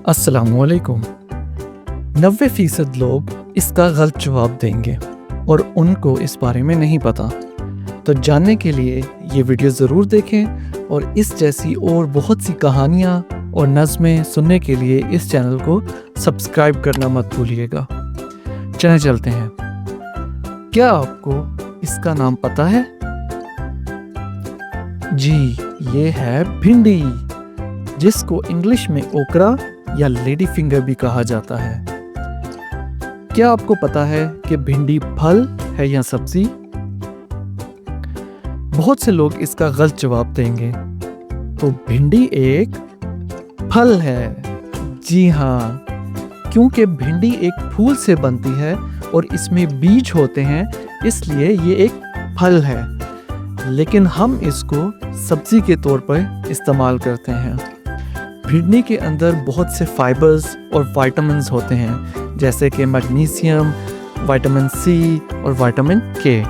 अस्सलाम वालेकुम। 90% लोग इसका गलत जवाब देंगे और उनको इस बारे में नहीं पता। तो जानने के लिए ये वीडियो ज़रूर देखें और इस जैसी और बहुत सी कहानियाँ और नज़में सुनने के लिए इस चैनल को सब्सक्राइब करना मत भूलिएगा। चलें चलते हैं। क्या आपको इसका नाम पता है? जी, ये है भिंडी, जिसको इंग्लिश में ओकरा या लेडी फिंगर भी कहा जाता है। क्या आपको पता है कि भिंडी फल है या सब्जी? बहुत से लोग इसका गलत जवाब देंगे। तो भिंडी एक फल है। जी हाँ, क्योंकि भिंडी एक फूल से बनती है और इसमें बीज होते हैं, इसलिए ये एक फल है। लेकिन हम इसको सब्जी के तौर पर इस्तेमाल करते हैं। भिंडी के अंदर बहुत से फाइबर्स और विटामिन्स होते हैं, जैसे कि मैग्नीशियम, विटामिन सी और विटामिन के।